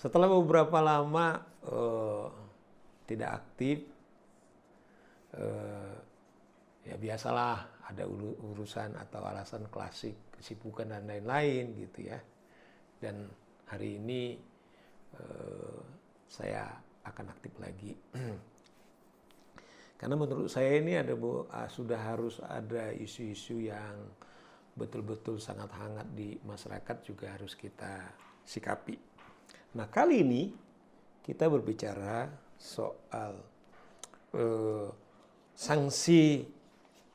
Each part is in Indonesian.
Setelah beberapa lama tidak aktif, ya biasalah ada urusan atau alasan klasik, kesibukan dan lain-lain gitu ya. Dan hari ini saya akan aktif lagi. Karena menurut saya ini sudah harus ada isu-isu yang betul-betul sangat hangat di masyarakat juga harus kita sikapi. Nah, kali ini kita berbicara soal sanksi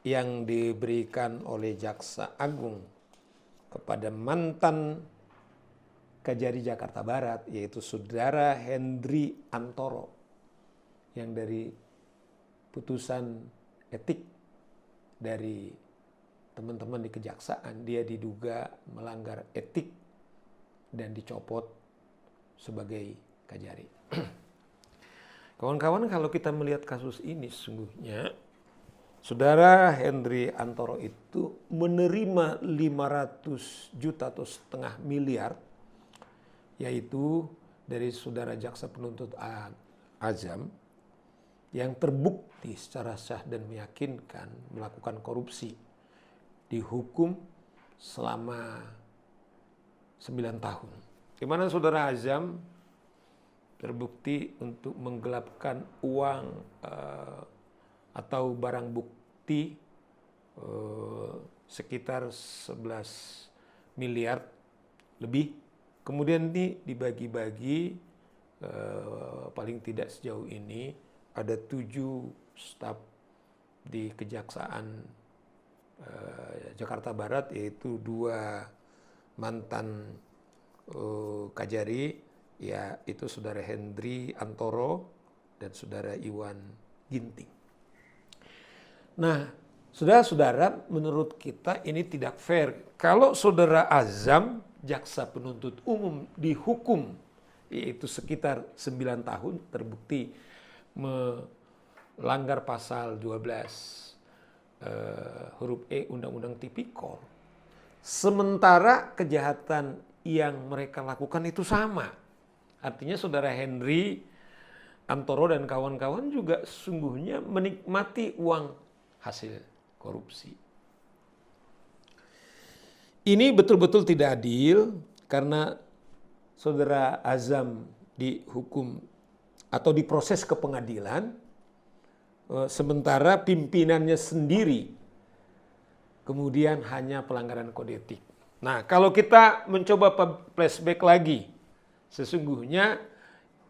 yang diberikan oleh Jaksa Agung kepada mantan Kajari Jakarta Barat, yaitu Saudara Hendri Antoro, yang dari putusan etik dari teman-teman di kejaksaan, dia diduga melanggar etik dan dicopot sebagai Kajari. Kawan-kawan, kalau kita melihat kasus ini sesungguhnya Saudara Hendri Antoro itu menerima 500 juta atau setengah miliar, yaitu dari Saudara Jaksa Penuntut Azam yang terbukti secara sah dan meyakinkan melakukan korupsi, dihukum selama 9 tahun. Di mana Saudara Azam terbukti untuk menggelapkan uang atau barang bukti sekitar 11 miliar lebih. Kemudian ini dibagi-bagi, paling tidak sejauh ini ada 7 staf di Kejaksaan Jakarta Barat, yaitu 2 mantan Kajari, yaitu Saudara Hendri Antoro dan Saudara Iwan Ginting. Nah, saudara-saudara, menurut kita ini tidak fair. Kalau Saudara Azam, Jaksa Penuntut Umum, dihukum yaitu sekitar 9 tahun, terbukti melanggar pasal 12 huruf E Undang-Undang Tipikor. Sementara kejahatan yang mereka lakukan itu sama. Artinya Saudara Hendri Antoro dan kawan-kawan juga sesungguhnya menikmati uang hasil korupsi. Ini betul-betul tidak adil karena Saudara Azam dihukum atau diproses ke pengadilan, sementara pimpinannya sendiri kemudian hanya pelanggaran kode etik. Nah, kalau kita mencoba flashback lagi, sesungguhnya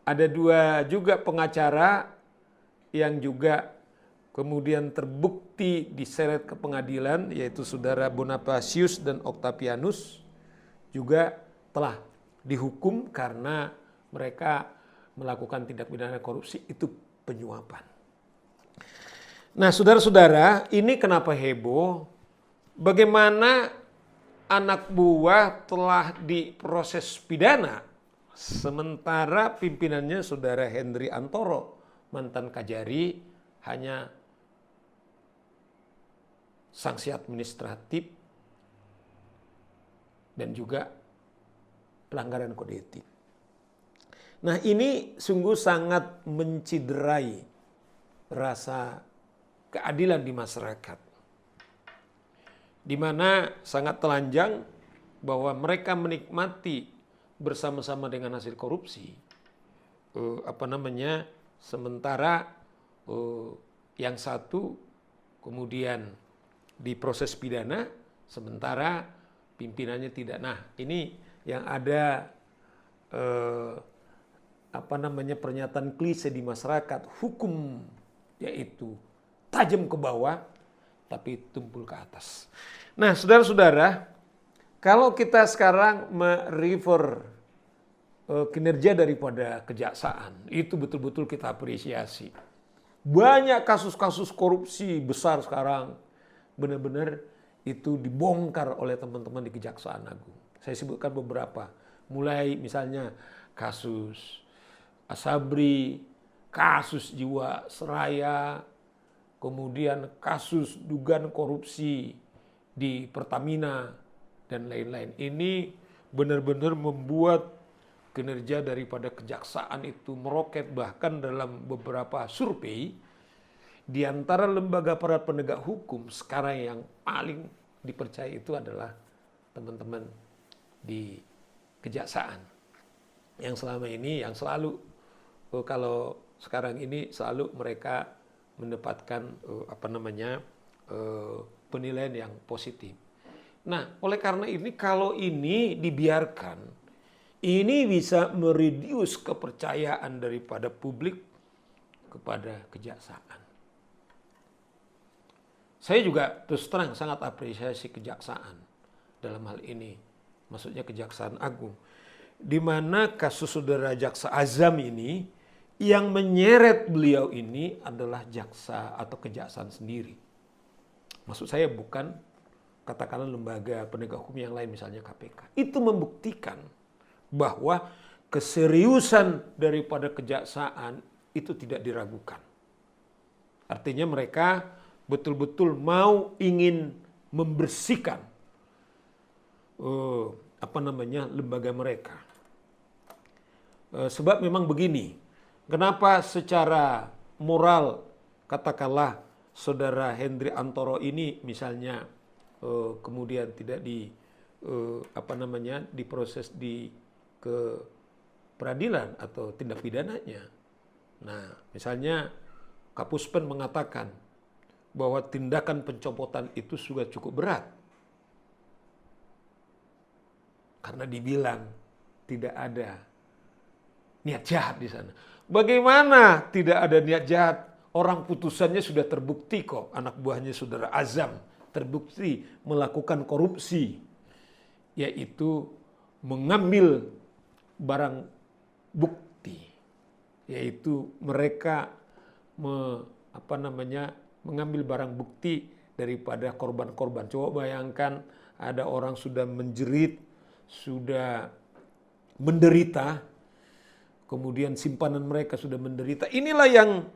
ada 2 juga pengacara yang juga kemudian terbukti diseret ke pengadilan, yaitu Saudara Bonapasius dan Octavianus, juga telah dihukum karena mereka melakukan tindak pidana korupsi, itu penyuapan. Nah, saudara-saudara, ini kenapa heboh? Bagaimana anak buah telah diproses pidana, sementara pimpinannya Saudara Hendri Antoro, mantan Kajari, hanya sanksi administratif dan juga pelanggaran kode etik. Nah, ini sungguh sangat menciderai rasa keadilan di masyarakat, di mana sangat telanjang bahwa mereka menikmati bersama-sama dengan hasil korupsi, sementara yang satu kemudian diproses pidana, sementara pimpinannya tidak. Nah, ini yang ada pernyataan klise di masyarakat, hukum yaitu tajam ke bawah tapi tumpul ke atas. Nah, saudara-saudara, kalau kita sekarang merefer kinerja daripada kejaksaan, itu betul-betul kita apresiasi. Banyak kasus-kasus korupsi besar sekarang benar-benar itu dibongkar oleh teman-teman di Kejaksaan Agung. Saya sebutkan beberapa, mulai misalnya kasus Asabri, kasus Jiwasraya, kemudian kasus dugaan korupsi di Pertamina dan lain-lain. Ini benar-benar membuat kinerja daripada kejaksaan itu meroket, bahkan dalam beberapa survei di antara lembaga aparat penegak hukum sekarang yang paling dipercaya itu adalah teman-teman di kejaksaan. Yang selama ini, yang selalu kalau sekarang ini selalu mereka mendapatkan penilaian yang positif. Nah, oleh karena ini kalau ini dibiarkan, ini bisa mereduce kepercayaan daripada publik kepada kejaksaan. Saya juga terus terang sangat apresiasi kejaksaan dalam hal ini, maksudnya Kejaksaan Agung, di mana kasus saudara Jaksa Azam ini yang menyeret beliau ini adalah jaksa atau kejaksaan sendiri. Maksud saya bukan katakanlah lembaga penegak hukum yang lain, misalnya KPK. Itu membuktikan bahwa keseriusan daripada kejaksaan itu tidak diragukan. Artinya mereka betul-betul ingin membersihkan lembaga mereka. Sebab memang begini, kenapa secara moral katakanlah saudara Hendri Antoro ini misalnya kemudian tidak diproses ke peradilan atau tindak pidananya. Nah, misalnya Kapuspen mengatakan bahwa tindakan pencopotan itu sudah cukup berat. Karena dibilang tidak ada niat jahat di sana. Bagaimana tidak ada niat jahat? Orang putusannya sudah terbukti kok. Anak buahnya saudara Azam terbukti melakukan korupsi. Yaitu mengambil barang bukti. Yaitu mereka mengambil barang bukti daripada korban-korban. Coba bayangkan ada orang sudah menjerit, sudah menderita, kemudian simpanan mereka sudah menderita. Inilah yang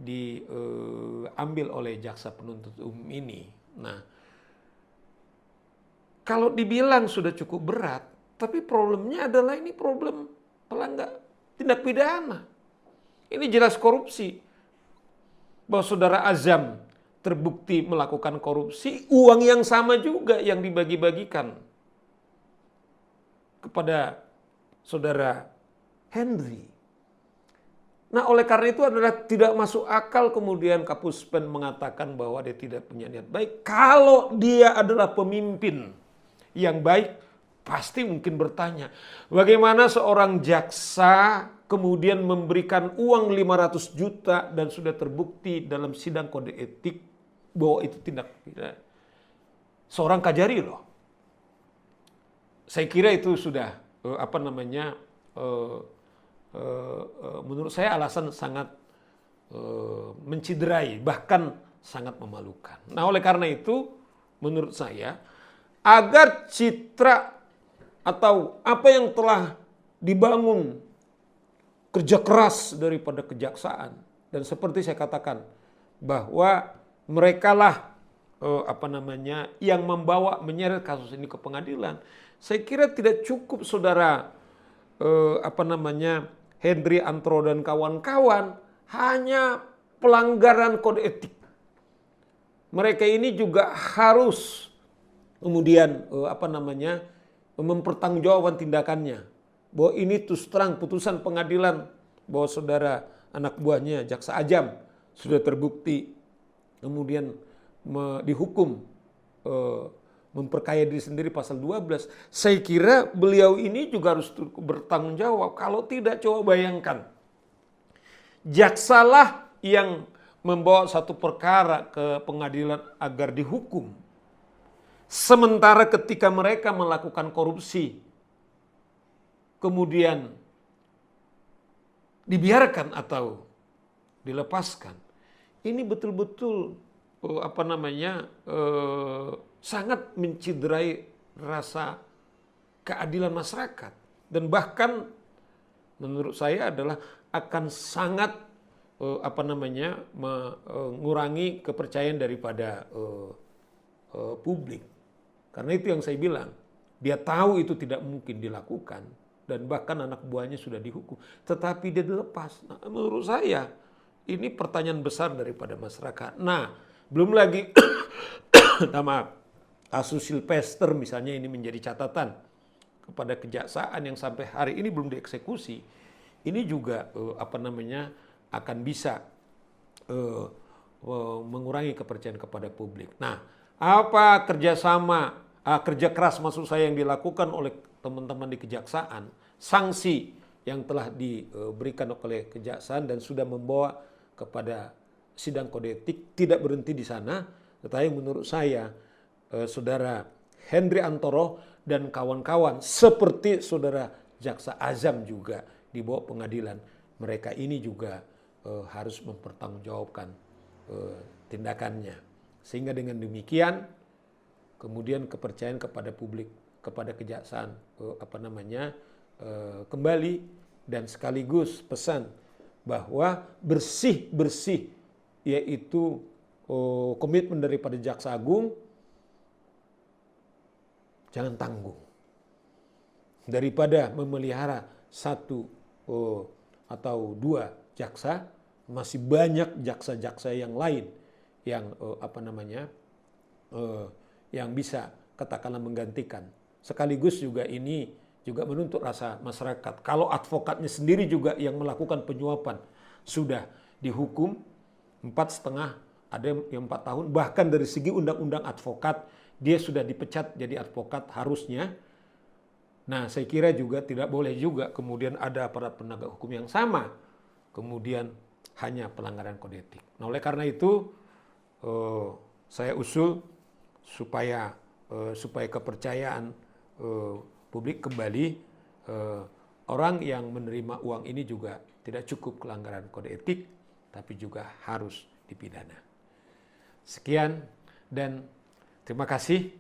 diambil oleh jaksa penuntut umum ini. Nah, kalau dibilang sudah cukup berat, tapi problemnya adalah ini problem pelanggar tindak pidana. Ini jelas korupsi. Bahwa saudara Azam terbukti melakukan korupsi, uang yang sama juga yang dibagi-bagikan kepada saudara Henry. Nah, oleh karena itu adalah tidak masuk akal kemudian Kapuspen mengatakan bahwa dia tidak punya niat baik. Kalau dia adalah pemimpin yang baik, pasti mungkin bertanya, bagaimana seorang jaksa kemudian memberikan uang 500 juta dan sudah terbukti dalam sidang kode etik bahwa itu tindak pidana. Seorang Kajari loh. Saya kira itu sudah menurut saya alasan sangat menciderai, bahkan sangat memalukan. Nah, oleh karena itu menurut saya agar citra atau apa yang telah dibangun kerja keras daripada kejaksaan, dan seperti saya katakan bahwa merekalah yang menyeret kasus ini ke pengadilan. Saya kira tidak cukup saudara Hendri Antoro dan kawan-kawan hanya pelanggaran kode etik. Mereka ini juga harus kemudian mempertanggungjawabkan tindakannya. Bahwa ini terus terang putusan pengadilan bahwa saudara anak buahnya Jaksa Azam sudah terbukti kemudian dihukum memperkaya diri sendiri pasal 12. Saya kira beliau ini juga harus bertanggung jawab. Kalau tidak, coba bayangkan. Jaksalah yang membawa satu perkara ke pengadilan agar dihukum. Sementara ketika mereka melakukan korupsi, kemudian dibiarkan atau dilepaskan. Ini betul-betul sangat menciderai rasa keadilan masyarakat, dan bahkan menurut saya adalah akan sangat mengurangi kepercayaan daripada publik. Karena itu yang saya bilang Dia tahu itu tidak mungkin dilakukan dan bahkan anak buahnya sudah dihukum, tetapi dia dilepas. Nah, menurut saya ini pertanyaan besar daripada masyarakat. Nah, belum lagi maaf, kasus Sylvester misalnya ini menjadi catatan kepada kejaksaan yang sampai hari ini belum dieksekusi. Ini juga akan bisa mengurangi kepercayaan kepada publik. Nah, apa kerja keras maksud saya yang dilakukan oleh teman-teman di kejaksaan, sanksi yang telah diberikan oleh kejaksaan dan sudah membawa kepada sidang kode etik tidak berhenti di sana, tetapi menurut saya saudara Henry Antoro dan kawan-kawan seperti saudara Jaksa Azam juga di bawah pengadilan, mereka ini juga harus mempertanggungjawabkan tindakannya. Sehingga dengan demikian kemudian kepercayaan kepada publik kepada kejaksaan kembali, dan sekaligus pesan bahwa bersih yaitu komitmen daripada Jaksa Agung, jangan tanggung. Daripada memelihara satu atau dua jaksa, masih banyak jaksa-jaksa yang lain yang yang bisa katakanlah menggantikan. Sekaligus juga ini juga menuntut rasa masyarakat. Kalau advokatnya sendiri juga yang melakukan penyuapan sudah dihukum 4,5, ada yang 4 tahun, bahkan dari segi undang-undang advokat dia sudah dipecat jadi advokat harusnya. Nah, saya kira juga tidak boleh juga kemudian ada aparat penegak hukum yang sama kemudian hanya pelanggaran kode etik. Nah, oleh karena itu saya usul supaya kepercayaan publik kembali, orang yang menerima uang ini juga tidak cukup pelanggaran kode etik, tapi juga harus dipidana. Sekian dan terima kasih.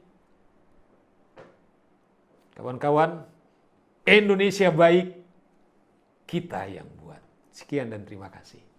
Kawan-kawan, Indonesia baik, kita yang buat. Sekian dan terima kasih.